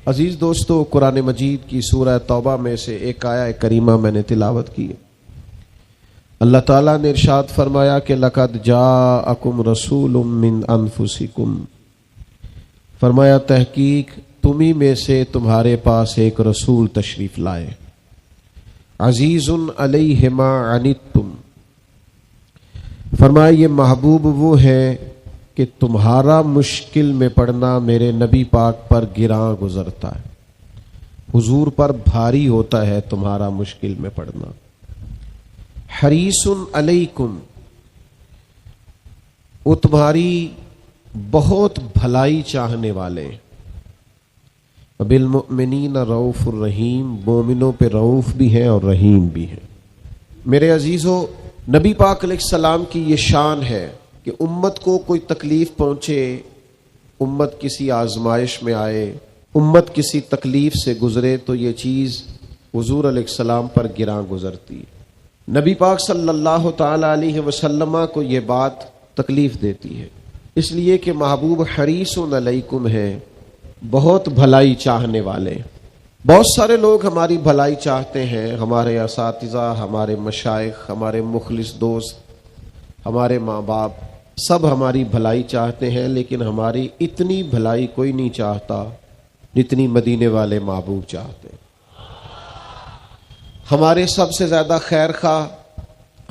عزیز دوستو، قرآن مجید کی سورہ توبہ میں سے ایک آیہ کریمہ میں نے تلاوت کی. اللہ تعالیٰ نے ارشاد فرمایا کہ لقد جاءکم رسول من انفسکم، فرمایا تحقیق تمہیں میں سے تمہارے پاس ایک رسول تشریف لائے. عزیز علیہ ما عنتم، فرمایا یہ محبوب وہ ہے کہ تمہارا مشکل میں پڑنا میرے نبی پاک پر گراں گزرتا ہے، حضور پر بھاری ہوتا ہے تمہارا مشکل میں پڑنا. حریص علیکم، وہ تمہاری بہت بھلائی چاہنے والے. بالمؤمنین رؤوف الرحیم، مومنوں پہ رؤوف بھی ہیں اور رحیم بھی ہیں. میرے عزیزو، نبی پاک علیہ السلام کی یہ شان ہے کہ امت کو کوئی تکلیف پہنچے، امت کسی آزمائش میں آئے، امت کسی تکلیف سے گزرے تو یہ چیز حضور علیہ السلام پر گراں گزرتی. نبی پاک صلی اللہ تعالی علیہ وسلم کو یہ بات تکلیف دیتی ہے، اس لیے کہ محبوب حریص علیکم ہے، بہت بھلائی چاہنے والے. بہت سارے لوگ ہماری بھلائی چاہتے ہیں، ہمارے اساتذہ، ہمارے مشائخ، ہمارے مخلص دوست، ہمارے ماں باپ، سب ہماری بھلائی چاہتے ہیں، لیکن ہماری اتنی بھلائی کوئی نہیں چاہتا جتنی مدینے والے محبوب چاہتے ہیں. ہمارے سب سے زیادہ خیر خواہ،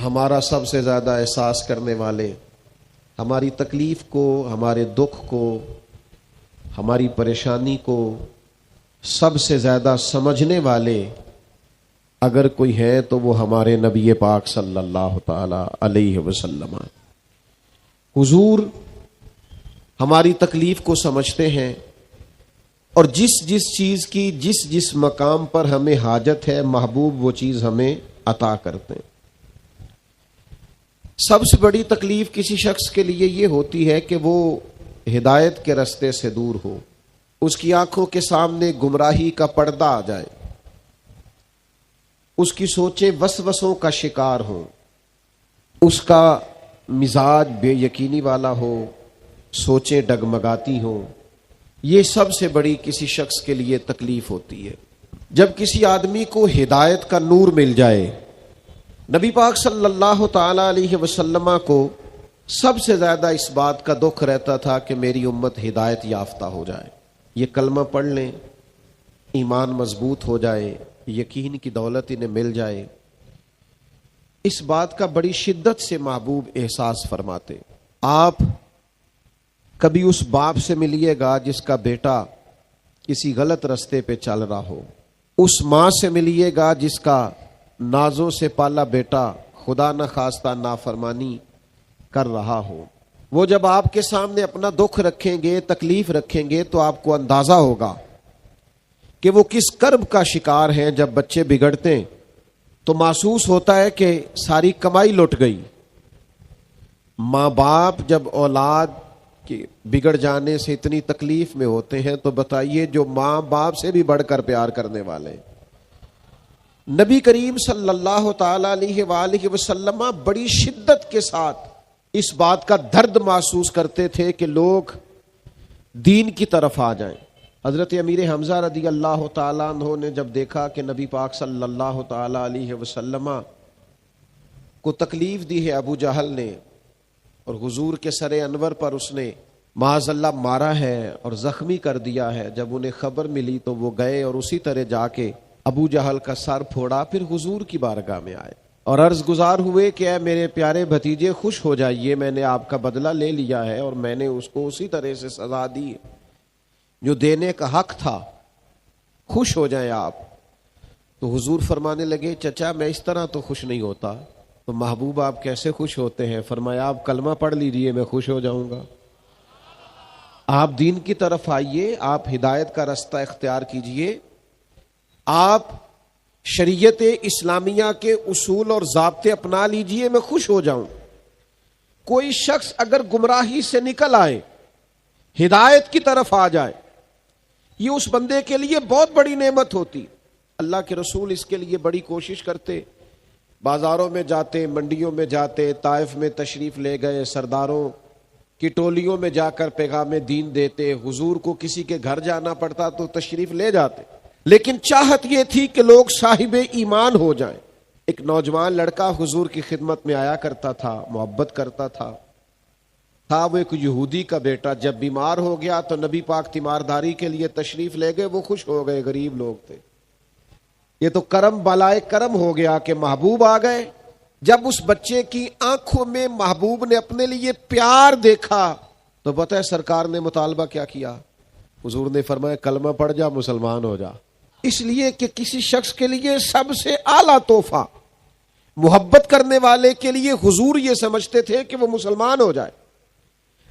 ہمارا سب سے زیادہ احساس کرنے والے، ہماری تکلیف کو، ہمارے دکھ کو، ہماری پریشانی کو سب سے زیادہ سمجھنے والے اگر کوئی ہے تو وہ ہمارے نبی پاک صلی اللہ تعالی علیہ وسلم. حضور ہماری تکلیف کو سمجھتے ہیں اور جس جس چیز کی جس مقام پر ہمیں حاجت ہے، محبوب وہ چیز ہمیں عطا کرتے ہیں. سب سے بڑی تکلیف کسی شخص کے لیے یہ ہوتی ہے کہ وہ ہدایت کے راستے سے دور ہو، اس کی آنکھوں کے سامنے گمراہی کا پردہ آ جائے، اس کی سوچیں وسوسوں کا شکار ہو، اس کا مزاج بے یقینی والا ہو، سوچیں ڈگمگاتی ہوں. یہ سب سے بڑی کسی شخص کے لیے تکلیف ہوتی ہے. جب کسی آدمی کو ہدایت کا نور مل جائے، نبی پاک صلی اللہ تعالی علیہ وسلم کو سب سے زیادہ اس بات کا دکھ رہتا تھا کہ میری امت ہدایت یافتہ ہو جائے، یہ کلمہ پڑھ لیں، ایمان مضبوط ہو جائے، یقین کی دولت انہیں مل جائے. اس بات کا بڑی شدت سے محبوب احساس فرماتے. آپ کبھی اس باپ سے ملیے گا جس کا بیٹا کسی غلط رستے پہ چل رہا ہو، اس ماں سے ملیے گا جس کا نازوں سے پالا بیٹا خدا نہ خواستہ نافرمانی کر رہا ہو. وہ جب آپ کے سامنے اپنا دکھ رکھیں گے، تکلیف رکھیں گے، تو آپ کو اندازہ ہوگا کہ وہ کس کرب کا شکار ہیں. جب بچے بگڑتے ہیں تو محسوس ہوتا ہے کہ ساری کمائی لٹ گئی. ماں باپ جب اولاد کے بگڑ جانے سے اتنی تکلیف میں ہوتے ہیں تو بتائیے جو ماں باپ سے بھی بڑھ کر پیار کرنے والے. نبی کریم صلی اللہ تعالی علیہ وآلہ وسلم بڑی شدت کے ساتھ اس بات کا درد محسوس کرتے تھے کہ لوگ دین کی طرف آ جائیں. حضرت امیر حمزہ رضی اللہ تعالیٰ عنہ نے جب دیکھا کہ نبی پاک صلی اللہ تعالیٰ علیہ وسلم کو تکلیف دی ہے ابو جہل نے، اور حضور کے سر انور پر اس نے معاذ اللہ مارا ہے اور زخمی کر دیا ہے، جب انہیں خبر ملی تو وہ گئے اور اسی طرح جا کے ابو جہل کا سر پھوڑا. پھر حضور کی بارگاہ میں آئے اور عرض گزار ہوئے کہ اے میرے پیارے بھتیجے خوش ہو جائیے، میں نے آپ کا بدلہ لے لیا ہے اور میں نے اس کو اسی طرح سے سزا دی جو دینے کا حق تھا، خوش ہو جائیں آپ. تو حضور فرمانے لگے چچا میں اس طرح تو خوش نہیں ہوتا. تو محبوب آپ کیسے خوش ہوتے ہیں؟ فرمایا آپ کلمہ پڑھ لیجئے میں خوش ہو جاؤں گا. آپ دین کی طرف آئیے، آپ ہدایت کا راستہ اختیار کیجئے، آپ شریعت اسلامیہ کے اصول اور ضابطے اپنا لیجئے، میں خوش ہو جاؤں. کوئی شخص اگر گمراہی سے نکل آئے، ہدایت کی طرف آ جائے، یہ اس بندے کے لیے بہت بڑی نعمت ہوتی. اللہ کے رسول اس کے لیے بڑی کوشش کرتے، بازاروں میں جاتے، منڈیوں میں جاتے، طائف میں تشریف لے گئے، سرداروں کہ ٹولیوں میں جا کر پیغام دین دیتے، حضور کو کسی کے گھر جانا پڑتا تو تشریف لے جاتے، لیکن چاہت یہ تھی کہ لوگ صاحب ایمان ہو جائیں۔ ایک نوجوان لڑکا حضور کی خدمت میں آیا کرتا تھا، محبت کرتا تھا وہ ایک یہودی کا بیٹا۔ جب بیمار ہو گیا تو نبی پاک تیمارداری کے لیے تشریف لے گئے، وہ خوش ہو گئے، غریب لوگ تھے۔ یہ تو کرم بالائے کرم ہو گیا کہ محبوب آ گئے۔ جب اس بچے کی آنکھوں میں محبوب نے اپنے لیے پیار دیکھا تو پتہ ہے سرکار نے مطالبہ کیا کیا؟ حضور نے فرمایا کلمہ پڑھ جا، مسلمان ہو جا۔ اس لیے کہ کسی شخص کے لیے سب سے اعلیٰ تحفہ محبت کرنے والے کے لیے حضور یہ سمجھتے تھے کہ وہ مسلمان ہو جائے،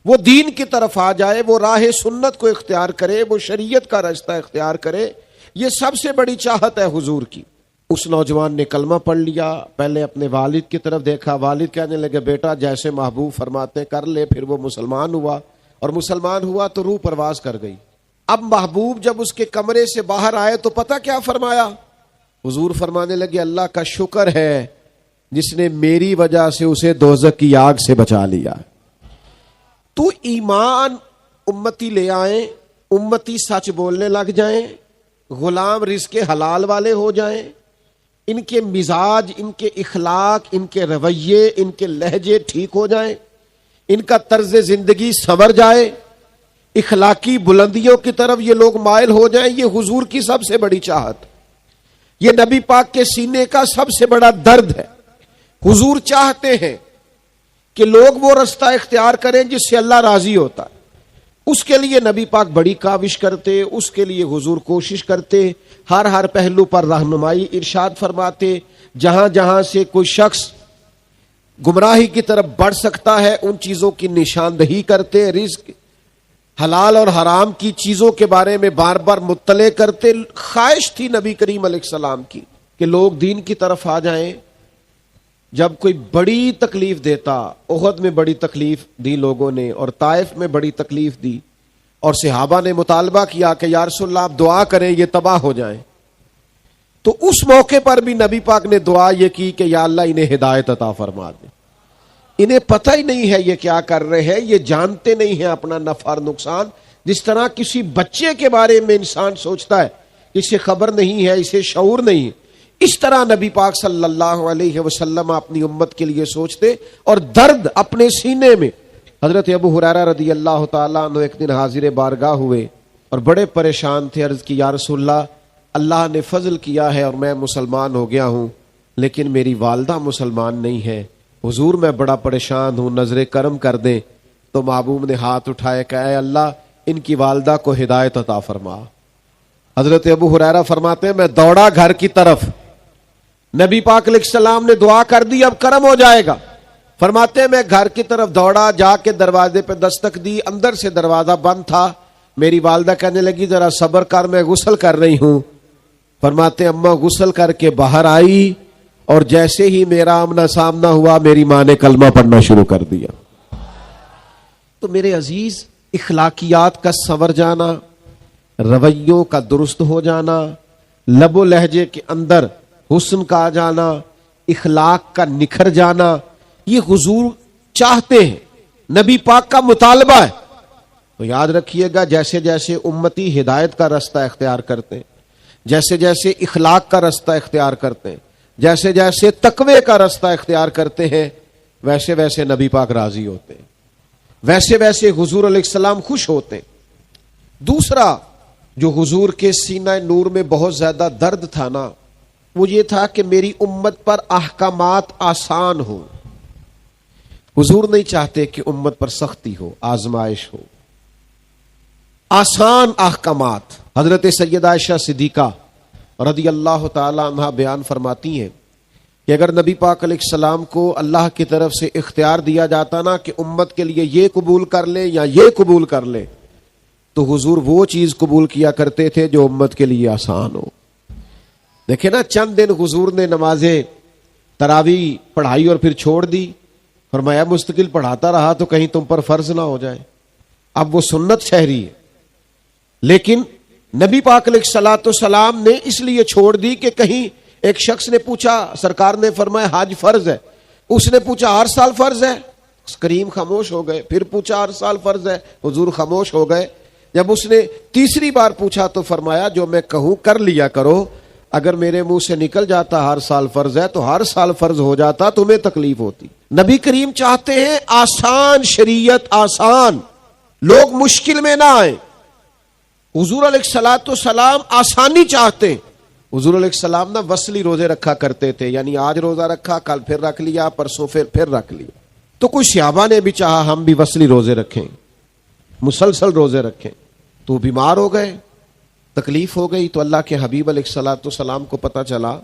وہ دین کی طرف آ جائے، وہ راہ سنت کو اختیار کرے، وہ شریعت کا راستہ اختیار کرے۔ یہ سب سے بڑی چاہت ہے حضور کی۔ اس نوجوان نے کلمہ پڑھ لیا، پہلے اپنے والد کی طرف دیکھا، والد کہنے لگے بیٹا جیسے محبوب فرماتے کر لے۔ پھر وہ مسلمان ہوا، اور مسلمان ہوا تو روح پرواز کر گئی۔ اب محبوب جب اس کے کمرے سے باہر آئے تو پتہ کیا فرمایا؟ حضور فرمانے لگے اللہ کا شکر ہے جس نے میری وجہ سے اسے دوزخ کی آگ سے بچا لیا۔ تو ایمان امتی لے آئیں، امتی سچ بولنے لگ جائیں، غلام رزق حلال والے ہو جائیں، ان کے مزاج، ان کے اخلاق، ان کے رویے، ان کے لہجے ٹھیک ہو جائیں، ان کا طرز زندگی سنور جائے، اخلاقی بلندیوں کی طرف یہ لوگ مائل ہو جائیں۔ یہ حضور کی سب سے بڑی چاہت، یہ نبی پاک کے سینے کا سب سے بڑا درد ہے۔ حضور چاہتے ہیں کہ لوگ وہ رستہ اختیار کریں جس سے اللہ راضی ہوتا ہے۔ اس کے لیے نبی پاک بڑی کاوش کرتے، اس کے لیے حضور کوشش کرتے، ہر پہلو پر رہنمائی ارشاد فرماتے۔ جہاں جہاں سے کوئی شخص گمراہی کی طرف بڑھ سکتا ہے ان چیزوں کی نشاندہی کرتے، رزق حلال اور حرام کی چیزوں کے بارے میں بار بار مطلع کرتے۔ خواہش تھی نبی کریم علیہ السلام کی کہ لوگ دین کی طرف آ جائیں۔ جب کوئی بڑی تکلیف دیتا، احد میں بڑی تکلیف دی لوگوں نے، اور طائف میں بڑی تکلیف دی، اور صحابہ نے مطالبہ کیا کہ یا رسول اللہ آپ دعا کریں یہ تباہ ہو جائیں، تو اس موقع پر بھی نبی پاک نے دعا یہ کی کہ یا اللہ انہیں ہدایت عطا فرما دے۔ انہیں پتہ ہی نہیں ہے یہ کیا کر رہے ہیں، یہ جانتے نہیں ہیں اپنا نفع اور نقصان۔ جس طرح کسی بچے کے بارے میں انسان سوچتا ہے اسے خبر نہیں ہے، اسے شعور نہیں ہے، اس طرح نبی پاک صلی اللہ علیہ وسلم اپنی امت کے لیے سوچتے، اور درد اپنے سینے میں۔ حضرت ابو ہریرہ رضی اللہ تعالیٰ عنہ ایک دن حاضر بارگاہ ہوئے اور بڑے پریشان تھے۔ عرض کی یا رسول اللہ، اللہ نے فضل کیا ہے اور میں مسلمان ہو گیا ہوں، لیکن میری والدہ مسلمان نہیں ہے، حضور میں بڑا پریشان ہوں، نظر کرم کر دیں۔ تو محبوب نے ہاتھ اٹھائے کہ اے اللہ ان کی والدہ کو ہدایت عطا فرما۔ حضرت ابو ہریرہ فرماتے ہیں میں دوڑا گھر کی طرف، نبی پاک علیہ السلام نے دعا کر دی اب کرم ہو جائے گا۔ فرماتے ہیں میں گھر کی طرف دوڑا، جا کے دروازے پہ دستک دی، اندر سے دروازہ بند تھا۔ میری والدہ کہنے لگی ذرا صبر کر، میں غسل کر رہی ہوں۔ فرماتے ہیں اماں غسل کر کے باہر آئی، اور جیسے ہی میرا آمنا سامنا ہوا میری ماں نے کلمہ پڑھنا شروع کر دیا۔ تو میرے عزیز، اخلاقیات کا سنور جانا، رویوں کا درست ہو جانا، لب و لہجے کے اندر حسن کا آ جانا، اخلاق کا نکھر جانا، یہ حضور چاہتے ہیں، نبی پاک کا مطالبہ ہے۔ تو یاد رکھیے گا جیسے جیسے امتی ہدایت کا راستہ اختیار کرتے ہیں، جیسے جیسے اخلاق کا راستہ اختیار کرتے ہیں، جیسے جیسے تقوی کا راستہ اختیار کرتے ہیں، ویسے ویسے نبی پاک راضی ہوتے ہیں، ویسے ویسے حضور علیہ السلام خوش ہوتے ہیں۔ دوسرا جو حضور کے سینہ نور میں بہت زیادہ درد تھا نا، وہ یہ تھا کہ میری امت پر احکامات آسان ہو۔ حضور نہیں چاہتے کہ امت پر سختی ہو، آزمائش ہو، آسان احکامات۔ حضرت سیدہ عائشہ صدیقہ رضی اللہ تعالی عنہا بیان فرماتی ہیں کہ اگر نبی پاک علیہ السلام کو اللہ کی طرف سے اختیار دیا جاتا نا کہ امت کے لیے یہ قبول کر لے یا یہ قبول کر لے، تو حضور وہ چیز قبول کیا کرتے تھے جو امت کے لیے آسان ہو۔ دیکھیں نا، چند دن حضور نے نماز تراویح پڑھائی اور پھر چھوڑ دی، فرمایا مستقل پڑھاتا رہا تو کہیں تم پر فرض نہ ہو جائے۔ اب وہ سنت شہری ہے، لیکن نبی پاک علیہ الصلوۃ والسلام نے اس لیے چھوڑ دی کہ کہیں ایک شخص نے پوچھا، سرکار نے فرمایا حج فرض ہے، اس نے پوچھا ہر سال فرض ہے؟ کریم خاموش ہو گئے. پھر پوچھا ہر سال فرض ہے, حضور خاموش ہو گئے. جب اس نے تیسری بار پوچھا تو فرمایا جو میں کہوں کر لیا کرو, اگر میرے منہ سے نکل جاتا ہر سال فرض ہے تو ہر سال فرض ہو جاتا, تمہیں تکلیف ہوتی. نبی کریم چاہتے ہیں آسان شریعت, آسان, لوگ مشکل میں نہ آئیں. حضور علیہ الصلوۃ والسلام آسانی چاہتے ہیں. حضور علیہ السلام نا وصلی روزے رکھا کرتے تھے, یعنی آج روزہ رکھا, کل پھر رکھ لیا, پرسوں پھر رکھ لیا. تو کوئی صحابہ نے بھی چاہا ہم بھی وصلی روزے رکھیں, مسلسل روزے رکھیں, تو بیمار ہو گئے, تکلیف ہو گئی. تو اللہ کے حبیب علیہ الصلوۃ والسلام کو پتہ چلا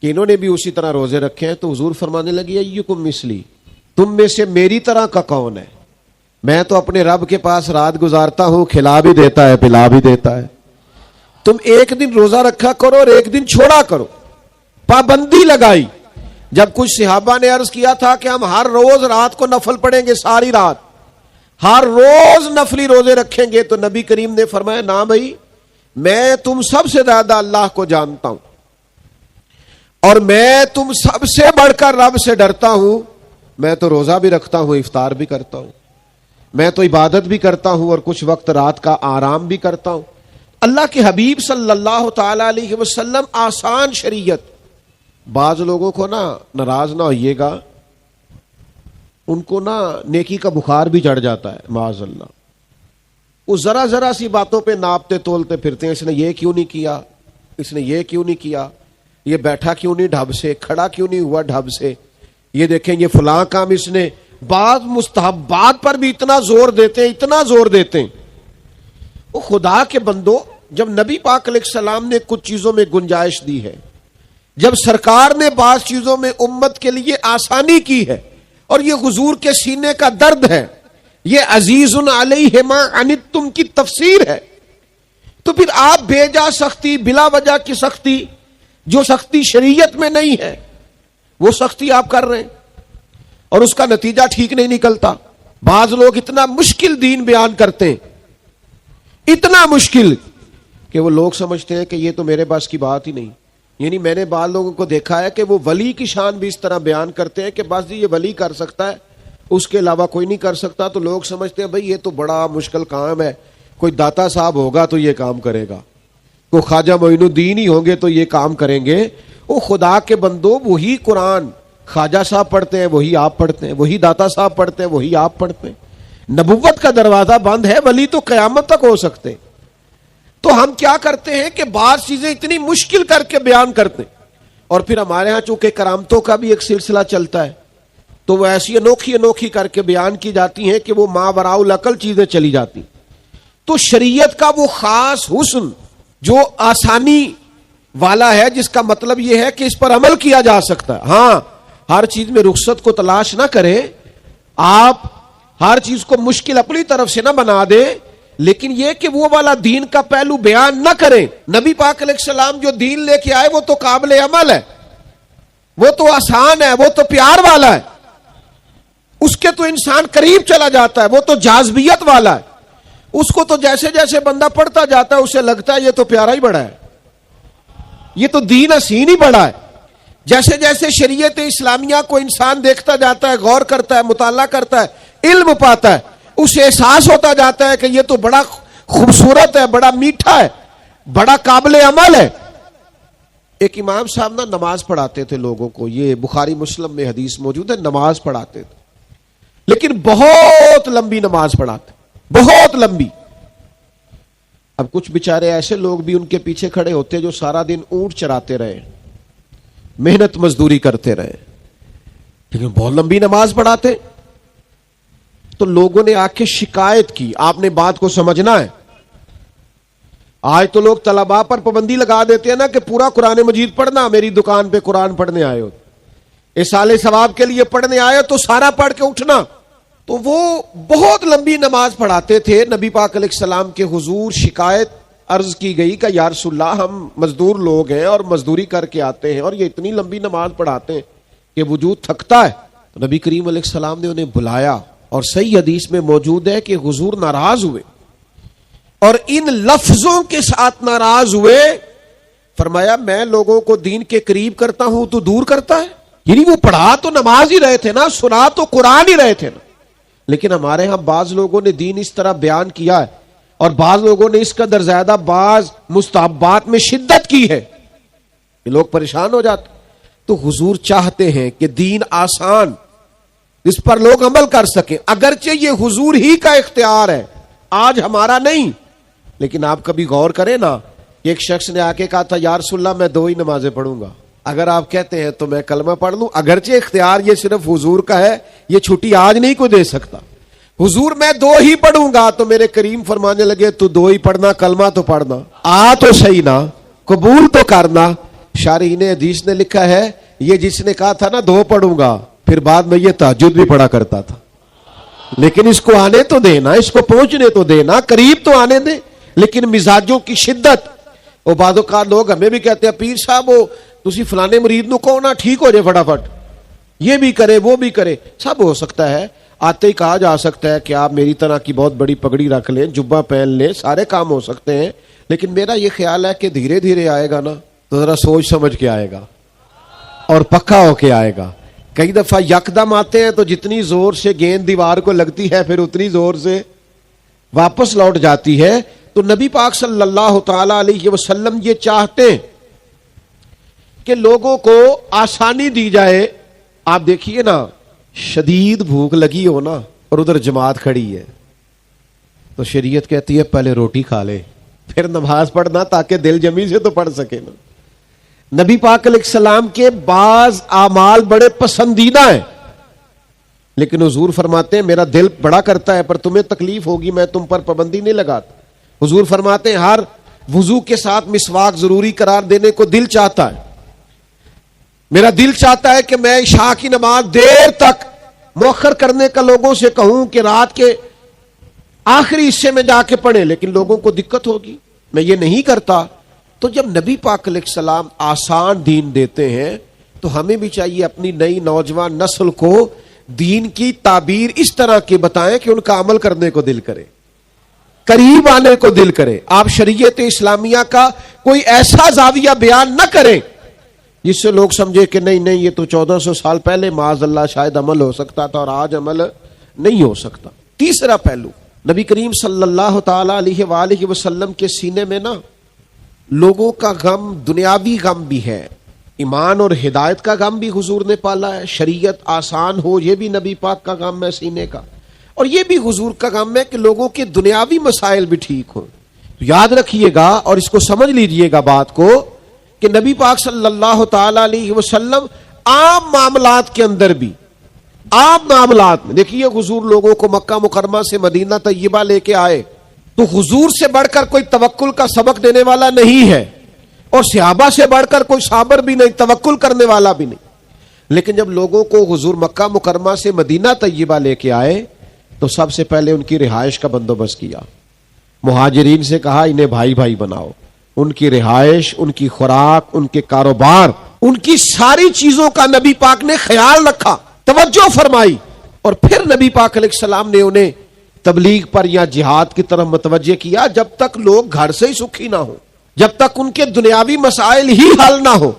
کہ انہوں نے بھی اسی طرح روزے رکھے ہیں. تو حضور فرمانے لگی ایکم مثلی, تم میں سے میری طرح کا کون ہے؟ میں تو اپنے رب کے پاس رات گزارتا ہوں, کھلا بھی دیتا ہے, پلا بھی دیتا ہے. تم ایک دن روزہ رکھا کرو اور ایک دن چھوڑا کرو. پابندی لگائی. جب کچھ صحابہ نے عرض کیا تھا کہ ہم ہر روز رات کو نفل پڑھیں گے, ساری رات ہر روز نفلی روزے رکھیں گے, تو نبی کریم نے فرمایا نہ بھائی, میں تم سب سے زیادہ اللہ کو جانتا ہوں اور میں تم سب سے بڑھ کر رب سے ڈرتا ہوں. میں تو روزہ بھی رکھتا ہوں, افطار بھی کرتا ہوں, میں تو عبادت بھی کرتا ہوں اور کچھ وقت رات کا آرام بھی کرتا ہوں. اللہ کے حبیب صلی اللہ تعالی علیہ وسلم آسان شریعت. بعض لوگوں کو نا ناراض نہ ہوئیے گا, ان کو نا نیکی کا بخار بھی چڑھ جاتا ہے معاذ اللہ. وہ ذرا ذرا سی باتوں پہ ناپتے تولتے پھرتے ہیں, اس نے یہ کیوں نہیں کیا, اس نے یہ کیوں نہیں کیا, یہ بیٹھا کیوں نہیں ڈھب سے, کھڑا کیوں نہیں ہوا ڈھب سے, یہ دیکھیں یہ فلاں کام اس نے. بعض مستحبات پر بھی اتنا زور دیتے ہیں, اتنا زور دیتے ہیں. وہ خدا کے بندو, جب نبی پاک علیہ السلام نے کچھ چیزوں میں گنجائش دی ہے, جب سرکار نے بعض چیزوں میں امت کے لیے آسانی کی ہے, اور یہ حضور کے سینے کا درد ہے, یہ عزیز علیہ ما عنتم کی تفسیر ہے, تو پھر آپ بے جا سختی, بلا وجہ کی سختی, جو سختی شریعت میں نہیں ہے وہ سختی آپ کر رہے ہیں اور اس کا نتیجہ ٹھیک نہیں نکلتا. بعض لوگ اتنا مشکل دین بیان کرتے ہیں, اتنا مشکل کہ وہ لوگ سمجھتے ہیں کہ یہ تو میرے پاس کی بات ہی نہیں. یعنی میں نے بعض لوگوں کو دیکھا ہے کہ وہ ولی کی شان بھی اس طرح بیان کرتے ہیں کہ بس یہ ولی کر سکتا ہے, اس کے علاوہ کوئی نہیں کر سکتا. تو لوگ سمجھتے ہیں بھئی یہ تو بڑا مشکل کام ہے, کوئی داتا صاحب ہوگا تو یہ کام کرے گا, کوئی خواجہ معین الدین ہی ہوں گے تو یہ کام کریں گے. وہ خدا کے بندو, وہی قرآن خواجہ صاحب پڑھتے ہیں, وہی آپ پڑھتے ہیں, وہی داتا صاحب پڑھتے ہیں, وہی آپ پڑھتے ہیں. نبوت کا دروازہ بند ہے, ولی تو قیامت تک ہو سکتے. تو ہم کیا کرتے ہیں کہ بعض چیزیں اتنی مشکل کر کے بیان کرتے ہیں, اور پھر ہمارے ہاں چونکہ کرامتوں کا بھی ایک سلسلہ چلتا ہے تو وہ ایسی انوکھی انوکھی کر کے بیان کی جاتی ہیں کہ وہ ماوراء العقل چیزیں چلی جاتی. تو شریعت کا وہ خاص حسن جو آسانی والا ہے, جس کا مطلب یہ ہے کہ اس پر عمل کیا جا سکتا ہے. ہاں, ہر چیز میں رخصت کو تلاش نہ کریں, آپ ہر چیز کو مشکل اپنی طرف سے نہ بنا دیں, لیکن یہ کہ وہ والا دین کا پہلو بیان نہ کریں. نبی پاک علیہ السلام جو دین لے کے آئے وہ تو قابل عمل ہے, وہ تو آسان ہے, وہ تو پیار والا ہے, اس کے تو انسان قریب چلا جاتا ہے, وہ تو جاذبیت والا ہے. اس کو تو جیسے جیسے بندہ پڑھتا جاتا ہے اسے لگتا ہے یہ تو پیارا ہی بڑا ہے, یہ تو دین حسین ہی بڑا ہے. جیسے جیسے شریعت اسلامیہ کو انسان دیکھتا جاتا ہے, غور کرتا ہے, مطالعہ کرتا ہے, علم پاتا ہے, اسے احساس ہوتا جاتا ہے کہ یہ تو بڑا خوبصورت ہے, بڑا میٹھا ہے, بڑا قابل عمل ہے. ایک امام صاحب نا نماز پڑھاتے تھے لوگوں کو, یہ بخاری مسلم میں حدیث موجود ہے, نماز پڑھاتے تھے لیکن بہت لمبی نماز پڑھاتے, بہت لمبی. اب کچھ بیچارے ایسے لوگ بھی ان کے پیچھے کھڑے ہوتے جو سارا دن اونٹ چراتے رہے, محنت مزدوری کرتے رہے, لیکن بہت لمبی نماز پڑھاتے. تو لوگوں نے آ کے شکایت کی. آپ نے بات کو سمجھنا ہے. آج تو لوگ طلباء پر پابندی لگا دیتے ہیں نا کہ پورا قرآن مجید پڑھنا, میری دکان پہ قرآن پڑھنے آئے ہو, اصالے ثواب کے لیے پڑھنے آئے تو سارا پڑھ کے اٹھنا. تو وہ بہت لمبی نماز پڑھاتے تھے. نبی پاک علیہ السلام کے حضور شکایت عرض کی گئی کہ یا رسول اللہ, ہم مزدور لوگ ہیں اور مزدوری کر کے آتے ہیں اور یہ اتنی لمبی نماز پڑھاتے ہیں کہ وجود تھکتا ہے. تو نبی کریم علیہ السلام نے انہیں بلایا, اور صحیح حدیث میں موجود ہے کہ حضور ناراض ہوئے اور ان لفظوں کے ساتھ ناراض ہوئے. فرمایا میں لوگوں کو دین کے قریب کرتا ہوں تو دور کرتا ہے, یعنی وہ پڑھا تو نماز ہی رہے تھے نا، سنا تو قرآن ہی رہے تھے نا. لیکن ہمارے ہاں بعض لوگوں نے دین اس طرح بیان کیا ہے اور بعض لوگوں نے اس کا درزیادہ بعض مستحبات میں شدت کی ہے کہ لوگ پریشان ہو جاتے. تو حضور چاہتے ہیں کہ دین آسان، اس پر لوگ عمل کر سکیں، اگرچہ یہ حضور ہی کا اختیار ہے، آج ہمارا نہیں. لیکن آپ کبھی غور کریں نا، ایک شخص نے آ کے کہا تھا یا رسول اللہ میں 2 ہی نمازیں پڑھوں گا. اگر آپ کہتے ہیں تو میں کلمہ پڑھ لوں، اگرچہ اختیار یہ صرف حضور کا ہے، یہ چھٹی آج نہیں کوئی دے سکتا. حضور میں 2 ہی پڑھوں گا تو میرے کریم فرمانے لگے تو 2 ہی پڑھنا، کلمہ تو پڑھنا، آ تو صحیح نا، قبول تو کرنا. شارحین حدیث نے لکھا ہے یہ جس نے کہا تھا نا 2 پڑھوں گا، پھر بعد میں یہ تہجد بھی پڑھا کرتا تھا. لیکن اس کو آنے تو دینا، اس کو پہنچنے تو دینا، قریب تو آنے دے. لیکن مزاجوں کی شدت، وہ بعض اوقات لوگ ہمیں بھی کہتے ہیں پیر صاحب وہ تسی فلانے مرید نو کہو نا ٹھیک ہو جائے فٹافٹ، یہ بھی کرے وہ بھی کرے. سب ہو سکتا ہے، آتے ہی کہا جا سکتا ہے کہ آپ میری طرح کی بہت بڑی پگڑی رکھ لیں، جبہ پہن لیں، سارے کام ہو سکتے ہیں. لیکن میرا یہ خیال ہے کہ دھیرے دھیرے آئے گا نا تو ذرا سوچ سمجھ کے آئے گا اور پکا ہو کے آئے گا. کئی دفعہ یکدم آتے ہیں تو جتنی زور سے گیند دیوار کو لگتی ہے پھر اتنی زور سے واپس لوٹ جاتی ہے. تو نبی پاک صلی اللہ تعالی علیہ وسلم یہ چاہتے ہیں کہ لوگوں کو آسانی دی جائے. آپ دیکھیے نا، شدید بھوک لگی ہو نا اور ادھر جماعت کھڑی ہے تو شریعت کہتی ہے پہلے روٹی کھا لے پھر نماز پڑھنا، تاکہ دل جمی سے تو پڑھ سکے نا. نبی پاک علیہ السلام کے بعض اعمال بڑے پسندیدہ ہیں، لیکن حضور فرماتے ہیں میرا دل بڑا کرتا ہے پر تمہیں تکلیف ہوگی، میں تم پر پابندی نہیں لگاتا. حضور فرماتے ہیں ہر وضو کے ساتھ مسواک ضروری قرار دینے کو دل چاہتا ہے. میرا دل چاہتا ہے کہ میں عشاء کی نماز دیر تک مؤخر کرنے کا لوگوں سے کہوں کہ رات کے آخری حصے میں جا کے پڑھیں، لیکن لوگوں کو دقت ہوگی، میں یہ نہیں کرتا. تو جب نبی پاک علیہ السلام آسان دین دیتے ہیں تو ہمیں بھی چاہیے اپنی نئی نوجوان نسل کو دین کی تعبیر اس طرح کی بتائیں کہ ان کا عمل کرنے کو دل کرے، قریب آنے کو دل کرے. آپ شریعت اسلامیہ کا کوئی ایسا زاویہ بیان نہ کریں جس سے لوگ سمجھے کہ نہیں نہیں یہ تو 1400 سال پہلے معاذ اللہ شاید عمل ہو سکتا تھا اور آج عمل نہیں ہو سکتا. تیسرا پہلو، نبی کریم صلی اللہ تعالی علیہ وآلہ وسلم کے سینے میں نا لوگوں کا غم، دنیاوی غم بھی ہے، ایمان اور ہدایت کا غم بھی حضور نے پالا ہے. شریعت آسان ہو یہ بھی نبی پاک کا غم ہے سینے کا، اور یہ بھی حضور کا غم ہے کہ لوگوں کے دنیاوی مسائل بھی ٹھیک ہوں. یاد رکھیے گا اور اس کو سمجھ لیجئے گا بات کو کہ نبی پاک صلی اللہ تعالی علیہ وسلم عام معاملات کے اندر بھی، عام معاملات میں دیکھیے حضور لوگوں کو مکہ مکرمہ سے مدینہ طیبہ لے کے آئے تو حضور سے بڑھ کر کوئی توکل کا سبق دینے والا نہیں ہے اور صحابہ سے بڑھ کر کوئی صابر بھی نہیں، توکل کرنے والا بھی نہیں. لیکن جب لوگوں کو حضور مکہ مکرمہ سے مدینہ طیبہ لے کے آئے تو سب سے پہلے ان کی رہائش کا بندوبست کیا. مہاجرین سے کہا انہیں بھائی بھائی بناؤ، ان کی رہائش، ان کی خوراک، ان کے کاروبار، ان کی ساری چیزوں کا نبی پاک نے خیال رکھا، توجہ فرمائی. اور پھر نبی پاک علیہ السلام نے انہیں تبلیغ پر یا جہاد کی طرف متوجہ کیا جب تک لوگ گھر سے ہی سکھی نہ ہو، جب تک ان کے دنیاوی مسائل ہی حل نہ ہو.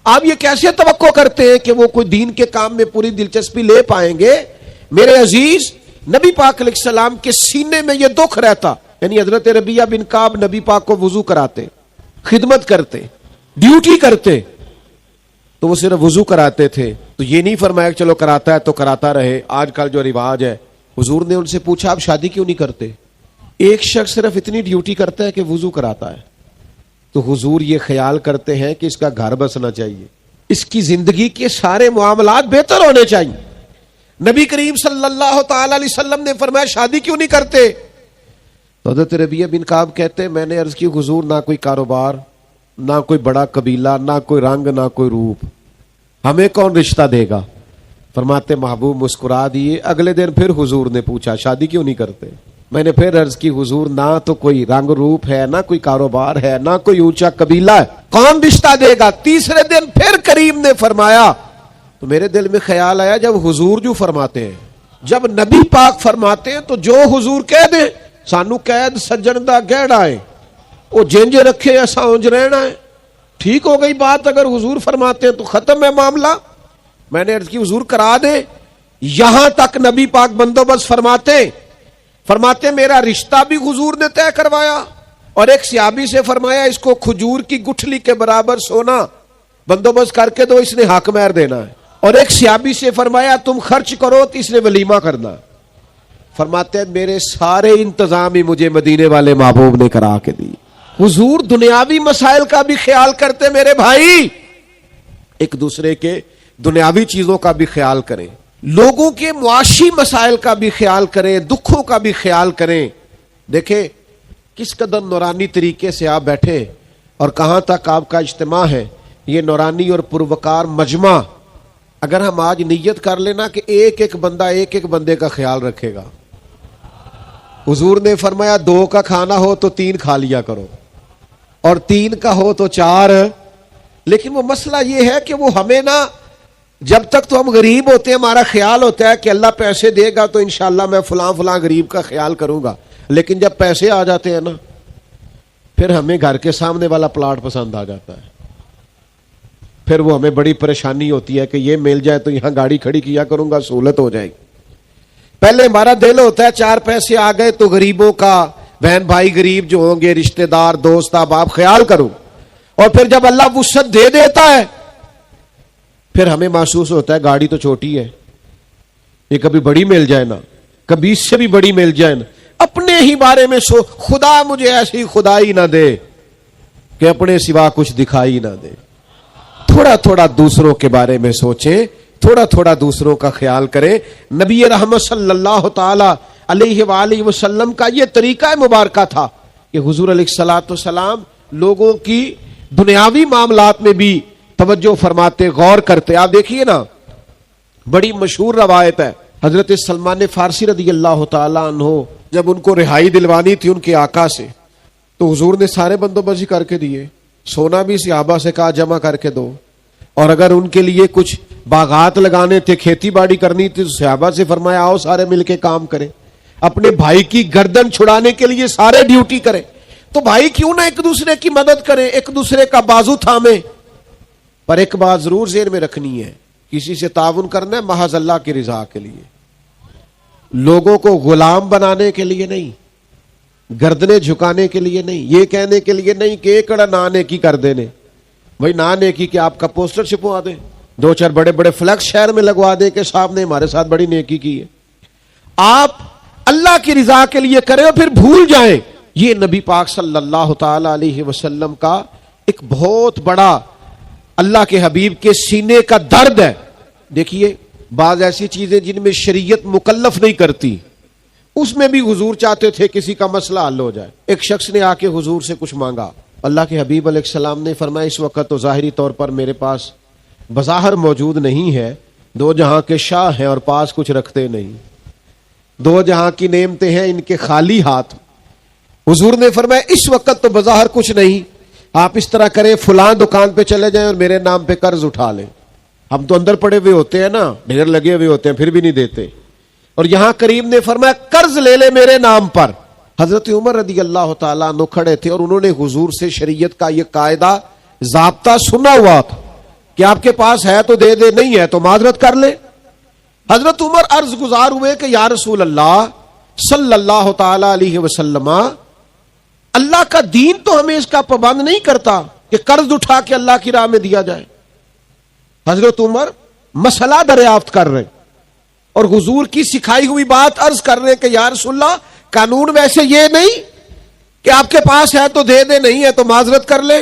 آپ یہ کیسے توقع کرتے ہیں کہ وہ کوئی دین کے کام میں پوری دلچسپی لے پائیں گے؟ میرے عزیز، نبی پاک علیہ السلام کے سینے میں یہ دکھ رہتا. یعنی حضرت ربیعہ بن کعب نبی پاک کو وضو کراتے، خدمت کرتے، ڈیوٹی کرتے، تو وہ صرف وضو کراتے تھے. تو یہ نہیں فرمایا چلو کراتا ہے تو کراتا رہے، آج کل جو رواج ہے. حضور نے ان سے پوچھا آپ شادی کیوں نہیں کرتے؟ ایک شخص صرف اتنی ڈیوٹی کرتا ہے کہ وضو کراتا ہے. تو حضور یہ خیال کرتے ہیں کہ اس کا گھر بسنا چاہیے، اس کی زندگی کے سارے معاملات بہتر ہونے چاہیے. نبی کریم صلی اللہ تعالی علیہ وسلم نے فرمایا شادی کیوں نہیں کرتے؟ تو حضرت ربیعہ بن کعب کہتے میں نے عرض کی حضور نہ کوئی کاروبار، نہ کوئی بڑا قبیلہ، نہ کوئی رنگ، نہ کوئی روپ، ہمیں کون رشتہ دے گا؟ فرماتے محبوب مسکرا دیے. اگلے دن پھر حضور نے پوچھا شادی کیوں نہیں کرتے؟ میں نے پھر عرض کی حضور نہ تو کوئی رنگ روپ ہے، نہ کوئی کاروبار ہے، نہ کوئی اونچا قبیلہ ہے، کون رشتہ دے گا؟ تیسرے دن پھر کریم نے فرمایا. تو میرے دل میں خیال آیا جب حضور جو فرماتے ہیں، جب نبی پاک فرماتے ہیں تو جو حضور کہہ دیں سانو قید سجن دا گہڑا ہے وہ جنج رکھے ایسا اونج رہنا ہے، ٹھیک ہو گئی بات. اگر حضور فرماتے ہیں تو ختم ہے معاملہ. میں نے عرض کی حضور کرا دیں. یہاں تک نبی پاک بندوبست فرماتے میرا رشتہ بھی حضور نے طے کروایا, اور ایک صحابی سے فرمایا اس کو کھجور کی گٹھلی کے برابر سونا بندوبست کر کے دو, اس نے حق مہر دینا ہے. اور ایک صحابی سے فرمایا تم خرچ کرو تو اس نے ولیمہ کرنا. فرماتے ہیں میرے سارے انتظام ہی مجھے مدینے والے محبوب نے کرا کے دی. حضور دنیاوی مسائل کا بھی خیال کرتے میرے بھائی, ایک دوسرے کے دنیاوی چیزوں کا بھی خیال کریں, لوگوں کے معاشی مسائل کا بھی خیال کریں, دکھوں کا بھی خیال کریں. دیکھیں کس قدر نورانی طریقے سے آپ بیٹھے اور کہاں تک آپ کا اجتماع ہے. یہ نورانی اور پروکار مجمع, اگر ہم آج نیت کر لینا کہ ایک ایک بندہ ایک ایک بندے کا خیال رکھے گا. حضور نے فرمایا 2 کا کھانا ہو تو 3 کھا لیا کرو, اور 3 کا ہو تو 4. لیکن وہ مسئلہ یہ ہے کہ وہ ہمیں نا, جب تک تو ہم غریب ہوتے ہیں ہمارا خیال ہوتا ہے کہ اللہ پیسے دے گا تو انشاءاللہ میں فلاں غریب کا خیال کروں گا. لیکن جب پیسے آ جاتے ہیں نا, پھر ہمیں گھر کے سامنے والا پلاٹ پسند آ جاتا ہے. پھر وہ ہمیں بڑی پریشانی ہوتی ہے کہ یہ مل جائے تو یہاں گاڑی کھڑی کیا کروں گا, سہولت ہو جائے گی. پہلے ہمارا دل ہوتا ہے 4 پیسے آ گئے تو غریبوں کا, بہن بھائی غریب جو ہوں گے, رشتہ دار دوست احباب خیال کروں. اور پھر جب اللہ وسعت دے دیتا ہے پھر ہمیں محسوس ہوتا ہے گاڑی تو چھوٹی ہے, یہ کبھی بڑی مل جائے نا, کبھی اس سے بھی بڑی مل جائے نا. اپنے ہی بارے میں خدا مجھے ایسی خدائی نہ دے کہ اپنے سوا کچھ دکھائی نہ دے. تھوڑا تھوڑا دوسروں کے بارے میں سوچیں, تھوڑا تھوڑا دوسروں کا خیال کریں. نبی رحمت صلی اللہ تعالی علیہ وآلہ وسلم کا یہ طریقہ مبارکہ تھا کہ حضور علیہ الصلوۃ والسلام لوگوں کی دنیاوی معاملات میں بھی توجہ فرماتے, غور کرتے. آپ دیکھیے نا, بڑی مشہور روایت ہے حضرت سلمان فارسی رضی اللہ تعالیٰ عنہ, جب ان کو رہائی دلوانی تھی ان کے آقا سے تو حضور نے سارے بندوبست کر کے دیے. سونا بھی صحابہ سے کہا جمع کر کے دو, اور اگر ان کے لیے کچھ باغات لگانے تھے, کھیتی باڑی کرنی تھی, تو صحابہ سے فرمایا آؤ سارے مل کے کام کریں. اپنے بھائی کی گردن چھڑانے کے لیے سارے ڈیوٹی کریں. تو بھائی کیوں نہ ایک دوسرے کی مدد کریں, ایک دوسرے کا بازو تھامیں. پر ایک بات ضرور ذہن میں رکھنی ہے, کسی سے تعاون کرنا ہے محض اللہ کی رضا کے لیے, لوگوں کو غلام بنانے کے لیے نہیں, گردنیں جھکانے کے لیے نہیں, یہ کہنے کے لیے نہیں کہ ایک کڑا نہ نیکی کر دینے. بھائی نہ نیکی کہ آپ کا پوسٹر چھپوا دیں, 2-4 بڑے بڑے فلیکس شہر میں لگوا دیں کہ صاحب نے ہمارے ساتھ بڑی نیکی کی ہے. آپ اللہ کی رضا کے لیے کریں اور پھر بھول جائیں. یہ نبی پاک صلی اللہ تعالی علیہ وسلم کا ایک بہت بڑا اللہ کے حبیب کے سینے کا درد ہے. دیکھیے بعض ایسی چیزیں جن میں شریعت مکلف نہیں کرتی, اس میں بھی حضور چاہتے تھے کسی کا مسئلہ حل ہو جائے. ایک شخص نے آ کے حضور سے کچھ مانگا, اللہ کے حبیب علیہ السلام نے فرمایا اس وقت تو ظاہری طور پر میرے پاس بظاہر موجود نہیں ہے, 2 جہاں کے شاہ ہیں اور پاس کچھ رکھتے نہیں, 2 جہاں کی نعمتیں ہیں ان کے خالی ہاتھ. حضور نے فرمایا اس وقت تو بظاہر کچھ نہیں, آپ اس طرح کریں فلاں دکان پہ چلے جائیں اور میرے نام پہ قرض اٹھا لیں. ہم تو اندر پڑے ہوئے ہوتے ہیں نا, ڈھیر لگے ہوئے ہوتے ہیں, پھر بھی نہیں دیتے. اور یہاں کریم نے فرمایا قرض لے لے میرے نام پر. حضرت عمر رضی اللہ تعالیٰ عنہ کھڑے تھے اور انہوں نے حضور سے شریعت کا یہ قاعدہ ضابطہ سنا ہوا تھا کہ آپ کے پاس ہے تو دے دے, نہیں ہے تو معذرت کر لے. حضرت عمر عرض گزار ہوئے کہ یا رسول اللہ صلی اللہ تعالی علیہ وسلم, اللہ کا دین تو ہمیں اس کا پابند نہیں کرتا کہ قرض اٹھا کے اللہ کی راہ میں دیا جائے. حضرت عمر مسئلہ دریافت کر رہے اور حضور کی سکھائی ہوئی بات عرض کر رہے کہ یا رسول اللہ قانون ویسے یہ نہیں کہ آپ کے پاس ہے تو دے دے, نہیں ہے تو معذرت کر لے.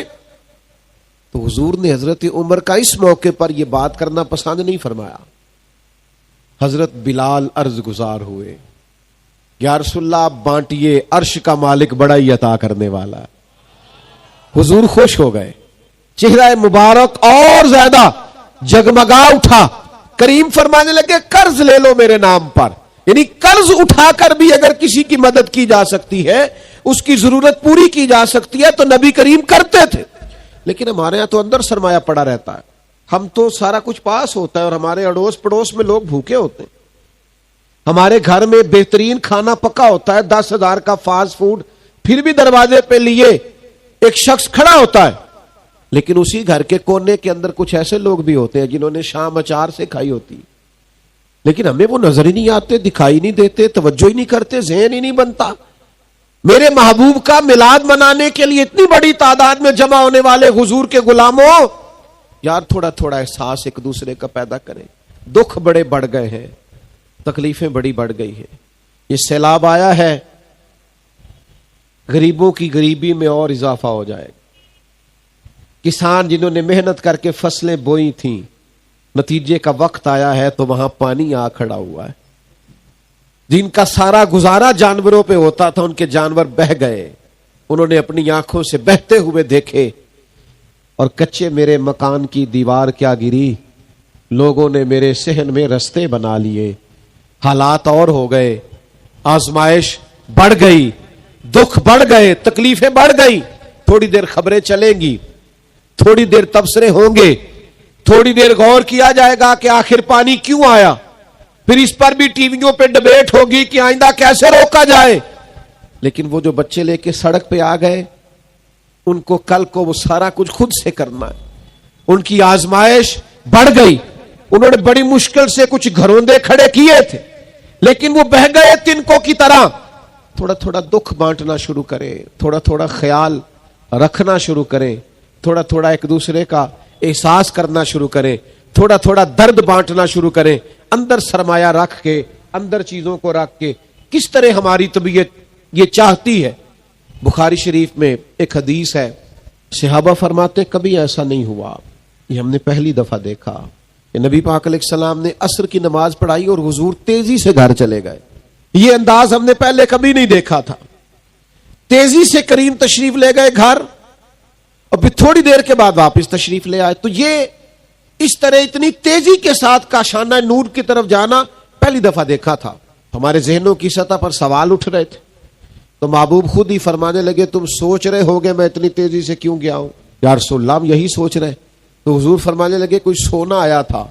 تو حضور نے حضرت عمر کا اس موقع پر یہ بات کرنا پسند نہیں فرمایا. حضرت بلال عرض گزار ہوئے یا رسول اللہ آپ بانٹیے, عرش کا مالک بڑا ہی عطا کرنے والا ہے. حضور خوش ہو گئے, چہرہ مبارک اور زیادہ جگمگا اٹھا. کریم فرمانے لگے قرض لے لو میرے نام پر, یعنی قرض اٹھا کر بھی اگر کسی کی مدد کی جا سکتی ہے, اس کی ضرورت پوری کی جا سکتی ہے تو نبی کریم کرتے تھے. لیکن ہمارے یہاں تو اندر سرمایہ پڑا رہتا ہے, ہم تو سارا کچھ پاس ہوتا ہے اور ہمارے اڑوس پڑوس میں لوگ بھوکے ہوتے ہیں. ہمارے گھر میں بہترین کھانا پکا ہوتا ہے, 10,000 کا فاسٹ فوڈ, پھر بھی دروازے پہ لیے ایک شخص کھڑا ہوتا ہے لیکن اسی گھر کے کونے کے اندر کچھ ایسے لوگ بھی ہوتے ہیں جنہوں نے شام اچار سے کھائی ہوتی، لیکن ہمیں وہ نظر ہی نہیں آتے، دکھائی نہیں دیتے، توجہ ہی نہیں کرتے، ذہن ہی نہیں بنتا۔ میرے محبوب کا میلاد منانے کے لیے اتنی بڑی تعداد میں جمع ہونے والے حضور کے غلاموں، یار تھوڑا تھوڑا احساس ایک دوسرے کا پیدا کریں۔ دکھ بڑے بڑھ گئے ہیں، تکلیفیں بڑی بڑھ گئی ہیں، یہ سیلاب آیا ہے، غریبوں کی غریبی میں اور اضافہ ہو جائے گا۔ کسان جنہوں نے محنت کر کے فصلیں بوئی تھیں، نتیجے کا وقت آیا ہے تو وہاں پانی آ کھڑا ہوا ہے۔ جن کا سارا گزارا جانوروں پہ ہوتا تھا، ان کے جانور بہہ گئے، انہوں نے اپنی آنکھوں سے بہتے ہوئے دیکھے، اور کچے میرے مکان کی دیوار کیا گری، لوگوں نے میرے صحن میں رستے بنا لیے، حالات اور ہو گئے، آزمائش بڑھ گئی، دکھ بڑھ گئے، تکلیفیں بڑھ گئی۔ تھوڑی دیر خبریں چلیں گی، تھوڑی دیر تبصرے ہوں گے، تھوڑی دیر غور کیا جائے گا کہ آخر پانی کیوں آیا، پھر اس پر بھی ٹی ویوں پہ ڈبیٹ ہوگی کہ آئندہ کیسے روکا جائے۔ لیکن وہ جو بچے لے کے سڑک پہ آ گئے، ان کو کل کو وہ سارا کچھ خود سے کرنا ہے۔ ان کی آزمائش بڑھ گئی، انہوں نے بڑی مشکل سے کچھ گھروندے کھڑے کیے تھے، لیکن وہ بہہ گئے تنکوں کی طرح۔ تھوڑا تھوڑا دکھ بانٹنا شروع کریں، تھوڑا تھوڑا خیال رکھنا شروع کریں، تھوڑا تھوڑا ایک دوسرے کا احساس کرنا شروع کریں، تھوڑا تھوڑا درد بانٹنا شروع کریں، اندر سرمایہ رکھ کے، اندر چیزوں کو رکھ کے۔ کس طرح ہماری طبیعت یہ چاہتی ہے۔ بخاری شریف میں ایک حدیث ہے، صحابہ فرماتے کبھی ایسا نہیں ہوا، یہ ہم نے پہلی دفعہ دیکھا کہ نبی پاک علیہ السلام نے عصر کی نماز پڑھائی اور حضور تیزی سے گھر چلے گئے۔ یہ انداز ہم نے پہلے کبھی نہیں دیکھا تھا۔ تیزی سے کریم تشریف لے گئے گھر، اور پھر تھوڑی دیر کے بعد واپس تشریف لے آئے۔ تو یہ اس طرح اتنی تیزی کے ساتھ کاشانہ نور کی طرف جانا پہلی دفعہ دیکھا تھا۔ ہمارے ذہنوں کی سطح پر سوال اٹھ رہے تھے، تو محبوب خود ہی فرمانے لگے تم سوچ رہے ہوگے میں اتنی تیزی سے کیوں گیا ہوں؟ یا رسول اللہ ہم یہی سوچ رہے۔ تو حضور فرمانے لگے کوئی سونا آیا تھا،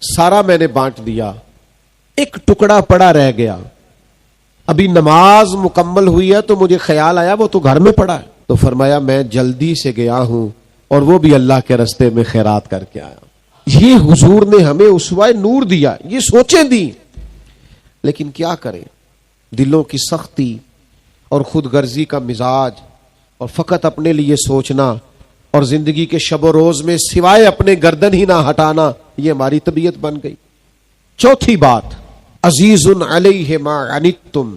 سارا میں نے بانٹ دیا، ایک ٹکڑا پڑا رہ گیا، ابھی نماز مکمل ہوئی ہے تو مجھے خیال آیا وہ تو گھر میں پڑا ہے، تو فرمایا میں جلدی سے گیا ہوں اور وہ بھی اللہ کے راستے میں خیرات کر کے آیا۔ یہ حضور نے ہمیں اسوہ نور دیا، یہ سوچیں دی، لیکن کیا کریں، دلوں کی سختی اور خود غرضی کا مزاج اور فقط اپنے لیے سوچنا اور زندگی کے شب و روز میں سوائے اپنے گردن ہی نہ ہٹانا، یہ ہماری طبیعت بن گئی۔ چوتھی بات، عزیز علیہ ما عنتم،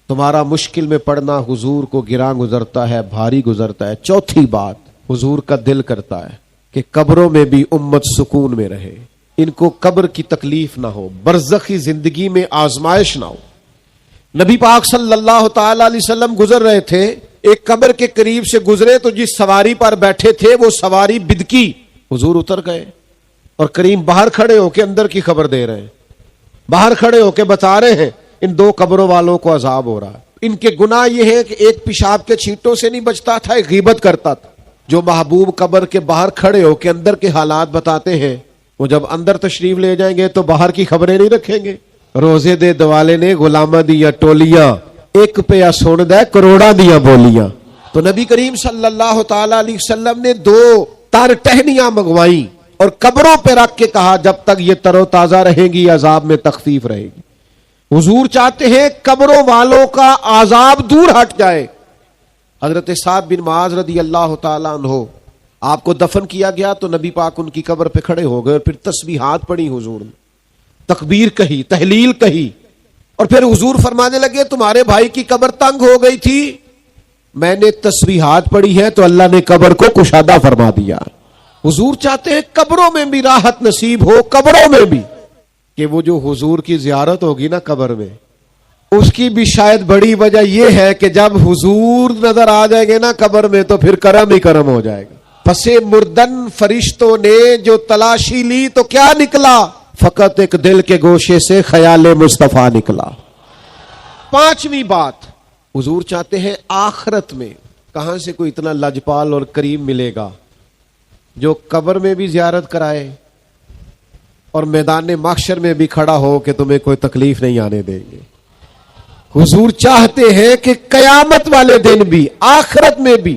تمہارا مشکل میں پڑنا حضور کو گراں گزرتا ہے، بھاری گزرتا ہے۔ چوتھی بات، حضور کا دل کرتا ہے کہ قبروں میں بھی امت سکون میں رہے، ان کو قبر کی تکلیف نہ ہو، برزخی زندگی میں آزمائش نہ ہو۔ نبی پاک صلی اللہ تعالی علیہ وسلم گزر رہے تھے، ایک قبر کے قریب سے گزرے تو جس سواری پر بیٹھے تھے وہ سواری بدکی، حضور اتر گئے اور کریم باہر کھڑے ہو کے اندر کی خبر دے رہے ہیں، باہر کھڑے ہو کے بتا رہے ہیں ان دو قبروں والوں کو عذاب ہو رہا ہے۔ ان کے گناہ یہ ہے کہ ایک پیشاب کے چھینٹوں سے نہیں بچتا تھا، ایک غیبت کرتا تھا۔ جو محبوب قبر کے باہر کھڑے ہو کے اندر کے حالات بتاتے ہیں، وہ جب اندر تشریف لے جائیں گے تو باہر کی خبریں نہیں رکھیں گے۔ روزے دے دوالے نے غلامہ دیا ٹولیاں، ایک پہ سن دے کروڑا دیا بولیاں۔ تو نبی کریم صلی اللہ تعالی علیہ وسلم نے دو تر ٹہنیاں منگوائیں اور قبروں پہ رکھ کے کہا جب تک یہ تر و تازہ رہیں گی عذاب میں تخفیف رہے گی۔ حضور چاہتے ہیں قبروں والوں کا عذاب دور ہٹ جائے۔ حضرت سعد بن معاذ رضی اللہ تعالیٰ عنہ، آپ کو دفن کیا گیا تو نبی پاک ان کی قبر پہ کھڑے ہو گئے اور پھر تسبیحات پڑھی حضور نے، تکبیر کہی، تحلیل کہی، اور پھر حضور فرمانے لگے تمہارے بھائی کی قبر تنگ ہو گئی تھی، میں نے تسبیحات پڑھی ہے تو اللہ نے قبر کو کشادہ فرما دیا۔ حضور چاہتے ہیں قبروں میں بھی راحت نصیب ہو، قبروں میں بھی، کہ وہ جو حضور کی زیارت ہوگی نا قبر میں، اس کی بھی شاید بڑی وجہ یہ ہے کہ جب حضور نظر آ جائیں گے نا قبر میں تو پھر کرم ہی کرم ہو جائے گا۔ پسے مردن فرشتوں نے جو تلاشی لی تو کیا نکلا؟ فقط ایک دل کے گوشے سے خیال مصطفیٰ نکلا۔ پانچویں بات، حضور چاہتے ہیں آخرت میں کہاں سے کوئی اتنا لجپال اور کریم ملے گا جو قبر میں بھی زیارت کرائے اور میدان محشر میں بھی کھڑا ہو کہ تمہیں کوئی تکلیف نہیں آنے دیں گے۔ حضور چاہتے ہیں کہ قیامت والے دن بھی، آخرت میں بھی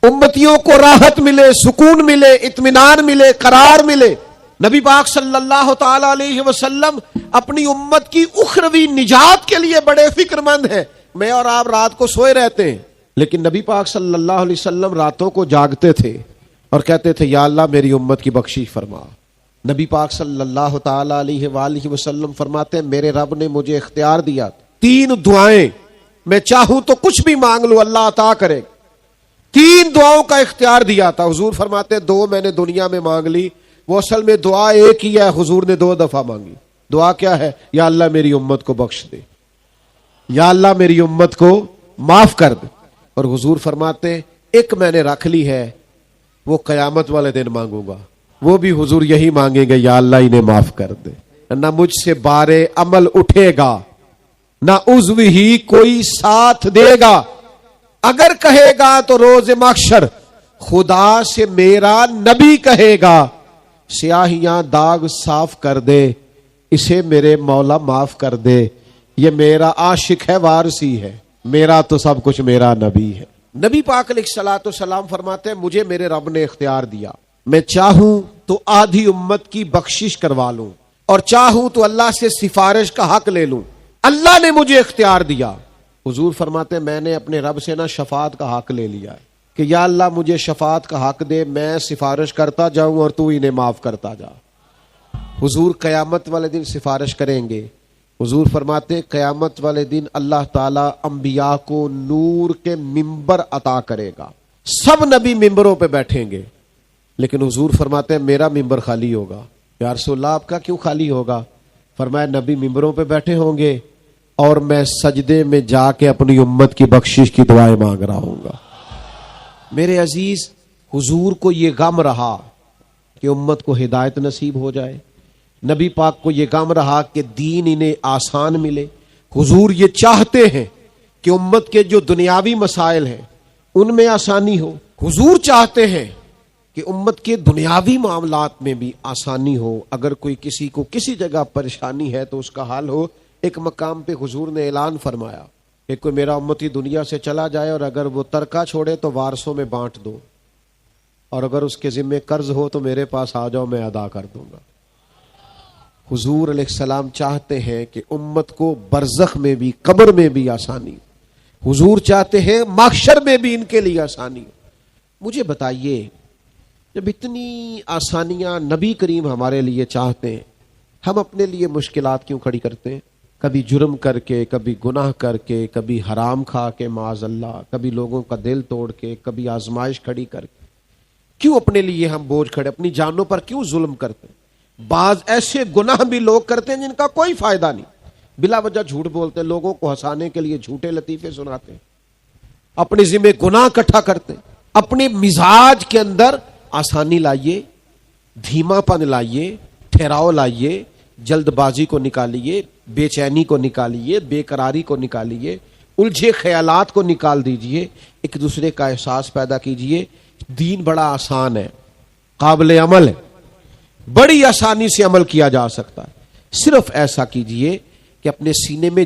امتیوں کو راحت ملے، سکون ملے، اطمینان ملے، قرار ملے۔ نبی پاک صلی اللہ تعالی علیہ وسلم اپنی امت کی اخروی نجات کے لیے بڑے فکر مند ہیں۔ میں اور آپ رات کو سوئے رہتے ہیں، لیکن نبی پاک صلی اللہ علیہ وسلم راتوں کو جاگتے تھے اور کہتے تھے یا اللہ میری امت کی بخشش فرما۔ نبی پاک صلی اللہ تعالی علیہ وآلہ وسلم فرماتے ہیں میرے رب نے مجھے اختیار دیا 3 دعائیں، میں چاہوں تو کچھ بھی مانگ لوں اللہ عطا کرے۔ 3 دعاؤں کا اختیار دیا تھا۔ حضور فرماتے 2 میں نے دنیا میں مانگ لی، وہ اصل میں دعا ایک ہی ہے، حضور نے 2 دفعہ مانگی۔ دعا کیا ہے؟ یا اللہ میری امت کو بخش دے، یا اللہ میری امت کو معاف کر دے۔ اور حضور فرماتے ایک میں نے رکھ لی ہے، وہ قیامت والے دن مانگوں گا، وہ بھی حضور یہی مانگیں گے یا اللہ انہیں معاف کر دے۔ نہ مجھ سے بارے عمل اٹھے گا، نہ عضو ہی کوئی ساتھ دے گا، اگر کہے گا تو روز محشر خدا سے میرا نبی کہے گا سیاہیاں داغ صاف کر دے، اسے میرے مولا معاف کر دے، یہ میرا عاشق ہے وارثی ہے، میرا تو سب کچھ میرا نبی ہے۔ نبی پاک علیہ الصلوۃ والسلام فرماتے ہیں مجھے میرے رب نے اختیار دیا، میں چاہوں تو آدھی امت کی بخشش کروا لوں اور چاہوں تو اللہ سے سفارش کا حق لے لوں، اللہ نے مجھے اختیار دیا۔ حضور فرماتے ہیں میں نے اپنے رب سے نا شفاعت کا حق لے لیا ہے کہ یا اللہ مجھے شفاعت کا حق دے، میں سفارش کرتا جاؤں اور تو انہیں معاف کرتا جا۔ حضور قیامت والے دن سفارش کریں گے۔ حضور فرماتے قیامت والے دن اللہ تعالیٰ انبیاء کو نور کے ممبر عطا کرے گا، سب نبی ممبروں پہ بیٹھیں گے، لیکن حضور فرماتے ہیں میرا ممبر خالی ہوگا۔ یا رسول اللہ آپ کا کیوں خالی ہوگا؟ فرمایا نبی ممبروں پہ بیٹھے ہوں گے اور میں سجدے میں جا کے اپنی امت کی بخشش کی دعائیں مانگ رہا ہوں گا۔ میرے عزیز، حضور کو یہ غم رہا کہ امت کو ہدایت نصیب ہو جائے، نبی پاک کو یہ غم رہا کہ دین انہیں آسان ملے۔ حضور یہ چاہتے ہیں کہ امت کے جو دنیاوی مسائل ہیں ان میں آسانی ہو، حضور چاہتے ہیں کہ امت کے دنیاوی معاملات میں بھی آسانی ہو، اگر کوئی کسی کو کسی جگہ پریشانی ہے تو اس کا حل ہو۔ ایک مقام پہ حضور نے اعلان فرمایا کہ کوئی میرا امتی دنیا سے چلا جائے اور اگر وہ ترکہ چھوڑے تو وارثوں میں بانٹ دو، اور اگر اس کے ذمے قرض ہو تو میرے پاس آ جاؤ میں ادا کر دوں گا۔ حضور علیہ السلام چاہتے ہیں کہ امت کو برزخ میں بھی قبر میں بھی آسانی، حضور چاہتے ہیں محشر میں بھی ان کے لیے آسانی۔ مجھے بتائیے جب اتنی آسانیاں نبی کریم ہمارے لیے چاہتے ہیں، ہم اپنے لیے مشکلات کیوں کھڑی کرتے ہیں؟ کبھی جرم کر کے، کبھی گناہ کر کے، کبھی حرام کھا کے معاذ اللہ، کبھی لوگوں کا دل توڑ کے، کبھی آزمائش کھڑی کر کے، کیوں اپنے لیے ہم بوجھ کھڑے، اپنی جانوں پر کیوں ظلم کرتے ہیں؟ بعض ایسے گناہ بھی لوگ کرتے ہیں جن کا کوئی فائدہ نہیں، بلا وجہ جھوٹ بولتے ہیں، لوگوں کو ہنسانے کے لیے جھوٹے لطیفے سناتے ہیں، اپنے ذمہ گناہ اکٹھا کرتے ہیں۔ اپنے مزاج کے اندر آسانی لائیے، دھیما پن لائیے، ٹھہراؤ لائیے، جلد بازی کو نکالیے، بے چینی کو نکالیے، بے قراری کو نکالیے، الجھے خیالات کو نکال دیجئے، ایک دوسرے کا احساس پیدا کیجئے۔ دین بڑا آسان ہے، قابل عمل ہے، بڑی آسانی سے عمل کیا جا سکتا ہے۔ صرف ایسا کیجئے کہ اپنے سینے میں